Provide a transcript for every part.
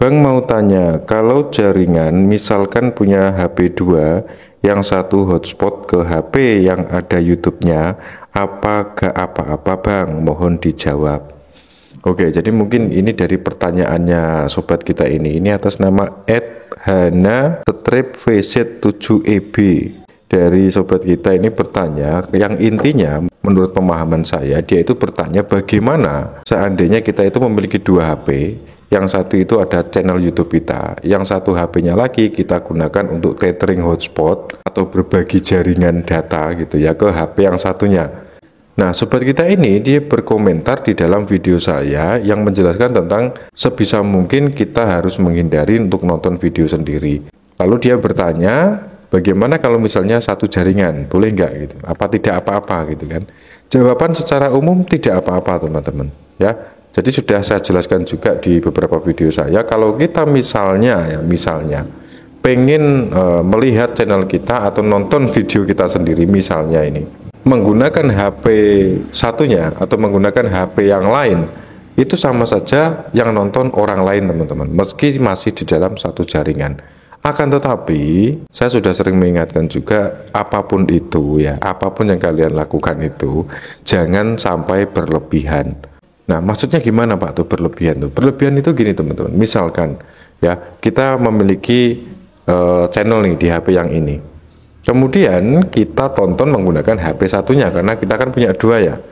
Bang mau tanya, kalau jaringan misalkan punya HP 2, yang satu hotspot ke HP yang ada YouTube-nya, apa gak apa-apa Bang? Mohon dijawab. Oke, jadi mungkin ini dari pertanyaannya sobat kita ini. Ini atas nama @hana_vz7eb. Dari sobat kita ini bertanya, yang intinya menurut pemahaman saya, dia itu bertanya bagaimana seandainya kita itu memiliki dua HP. Yang satu itu ada channel YouTube kita, yang satu HP-nya lagi kita gunakan untuk tethering hotspot atau berbagi jaringan data gitu ya ke HP yang satunya. Nah, sobat kita ini dia berkomentar di dalam video saya yang menjelaskan tentang sebisa mungkin kita harus menghindari untuk nonton video sendiri. Lalu dia bertanya, bagaimana kalau misalnya satu jaringan, boleh nggak gitu? Apa tidak apa-apa gitu kan? Jawaban secara umum tidak apa-apa teman-teman ya. Jadi sudah saya jelaskan juga di beberapa video saya, kalau kita misalnya pengen melihat channel kita atau nonton video kita sendiri misalnya ini menggunakan HP satunya atau menggunakan HP yang lain, itu sama saja yang nonton orang lain teman-teman, meski masih di dalam satu jaringan. Akan tetapi saya sudah sering mengingatkan juga, apapun itu ya, apapun yang kalian lakukan itu jangan sampai berlebihan. Nah, maksudnya gimana Pak tuh berlebihan tuh? Berlebihan itu gini teman-teman. Misalkan ya, kita memiliki channel nih di HP yang ini. Kemudian kita tonton menggunakan HP satunya karena kita kan punya dua ya.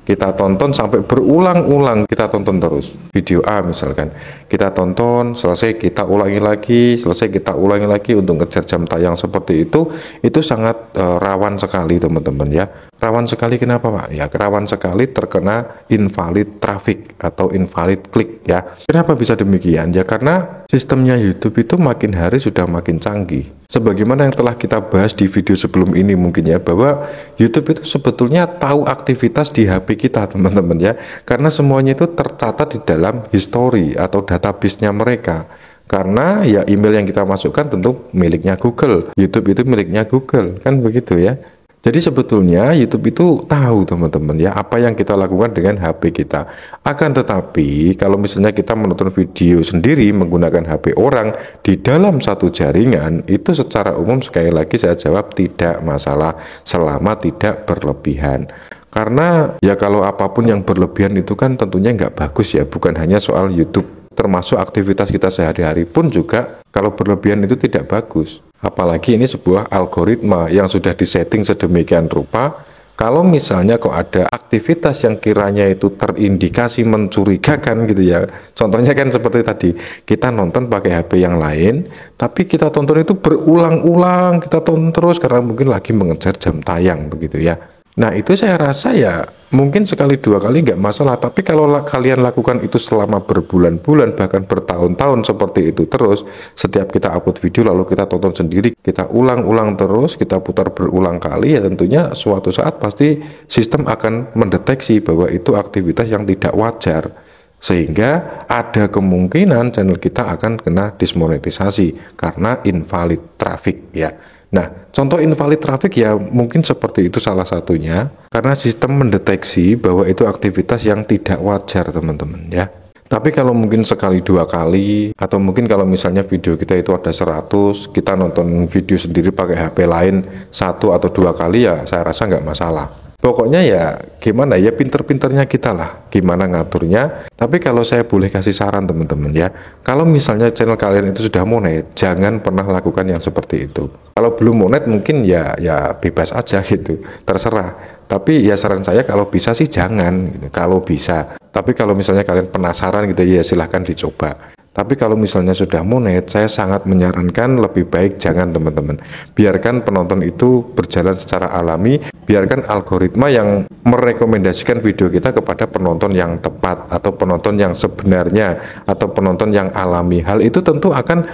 Kita tonton sampai berulang-ulang, kita tonton terus video A misalkan, kita tonton selesai kita ulangi lagi, selesai kita ulangi lagi untuk ngejar jam tayang seperti itu sangat rawan sekali teman-teman ya. Rawan sekali kenapa Pak? Ya rawan sekali terkena invalid traffic atau invalid klik ya. Kenapa bisa demikian? Ya karena sistemnya YouTube itu makin hari sudah makin canggih. Sebagaimana yang telah kita bahas di video sebelum ini mungkin ya, bahwa YouTube itu sebetulnya tahu aktivitas di HP kita teman-teman ya. Karena semuanya itu tercatat di dalam history atau database-nya mereka. Karena ya email yang kita masukkan tentu miliknya Google, YouTube itu miliknya Google, kan begitu ya. Jadi sebetulnya YouTube itu tahu teman-teman ya apa yang kita lakukan dengan HP kita. Akan tetapi kalau misalnya kita menonton video sendiri menggunakan HP orang di dalam satu jaringan, itu secara umum sekali lagi saya jawab tidak masalah selama tidak berlebihan. Karena ya kalau apapun yang berlebihan itu kan tentunya nggak bagus ya, bukan hanya soal YouTube. Termasuk aktivitas kita sehari-hari pun juga kalau berlebihan itu tidak bagus. Apalagi ini sebuah algoritma yang sudah disetting sedemikian rupa, kalau misalnya kok ada aktivitas yang kiranya itu terindikasi mencurigakan gitu ya. Contohnya kan seperti tadi, kita nonton pakai HP yang lain, tapi kita tonton itu berulang-ulang, kita tonton terus karena mungkin lagi mengejar jam tayang begitu ya. Nah itu saya rasa ya mungkin sekali dua kali nggak masalah, tapi kalau kalian lakukan itu selama berbulan-bulan bahkan bertahun-tahun seperti itu terus, setiap kita upload video lalu kita tonton sendiri, kita ulang-ulang terus, kita putar berulang kali, ya tentunya suatu saat pasti sistem akan mendeteksi bahwa itu aktivitas yang tidak wajar, sehingga ada kemungkinan channel kita akan kena dismonetisasi karena invalid traffic ya. Nah, contoh invalid traffic ya mungkin seperti itu salah satunya, karena sistem mendeteksi bahwa itu aktivitas yang tidak wajar teman-teman ya. Tapi kalau mungkin sekali dua kali, atau mungkin kalau misalnya video kita itu ada 100, kita nonton video sendiri pakai HP lain satu atau dua kali ya saya rasa nggak masalah. Pokoknya ya gimana ya, pinter-pinternya kita lah gimana ngaturnya. Tapi kalau saya boleh kasih saran teman-teman ya, kalau misalnya channel kalian itu sudah monet, jangan pernah lakukan yang seperti itu. Kalau belum monet mungkin ya bebas aja gitu, terserah. Tapi ya saran saya kalau bisa sih jangan gitu, kalau bisa. Tapi kalau misalnya kalian penasaran gitu ya silahkan dicoba. Tapi kalau misalnya sudah monet, saya sangat menyarankan lebih baik jangan teman-teman. Biarkan penonton itu berjalan secara alami, biarkan algoritma yang merekomendasikan video kita kepada penonton yang tepat, atau penonton yang sebenarnya, atau penonton yang alami. Hal itu tentu akan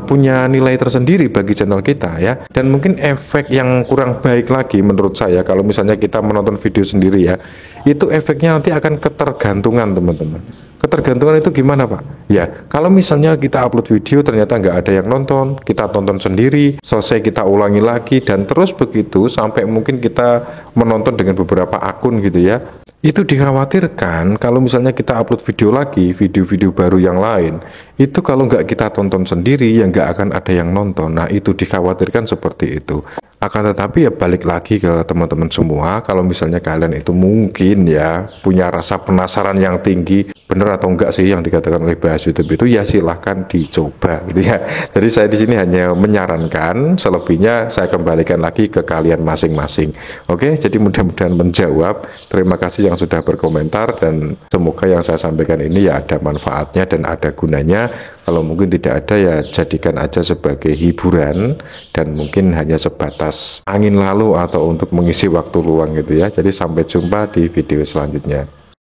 punya nilai tersendiri bagi channel kita ya. Dan mungkin efek yang kurang baik lagi menurut saya, kalau misalnya kita menonton video sendiri ya, itu efeknya nanti akan ketergantungan teman-teman. Ketergantungan itu gimana Pak? Ya, kalau misalnya kita upload video ternyata nggak ada yang nonton, kita tonton sendiri, selesai kita ulangi lagi, dan terus begitu sampai mungkin kita menonton dengan beberapa akun gitu ya. Itu dikhawatirkan kalau misalnya kita upload video lagi, video-video baru yang lain, itu kalau nggak kita tonton sendiri, ya nggak akan ada yang nonton. Nah, itu dikhawatirkan seperti itu. Akan tetapi ya balik lagi ke teman-teman semua, kalau misalnya kalian itu mungkin ya punya rasa penasaran yang tinggi, bener atau enggak sih yang dikatakan oleh bahas YouTube itu, ya silahkan dicoba gitu ya. Jadi saya di sini hanya menyarankan, selebihnya saya kembalikan lagi ke kalian masing-masing. Oke, jadi mudah-mudahan menjawab. Terima kasih yang sudah berkomentar dan semoga yang saya sampaikan ini ya ada manfaatnya dan ada gunanya. Kalau mungkin tidak ada ya jadikan aja sebagai hiburan dan mungkin hanya sebatas angin lalu atau untuk mengisi waktu luang gitu ya. Jadi sampai jumpa di video selanjutnya.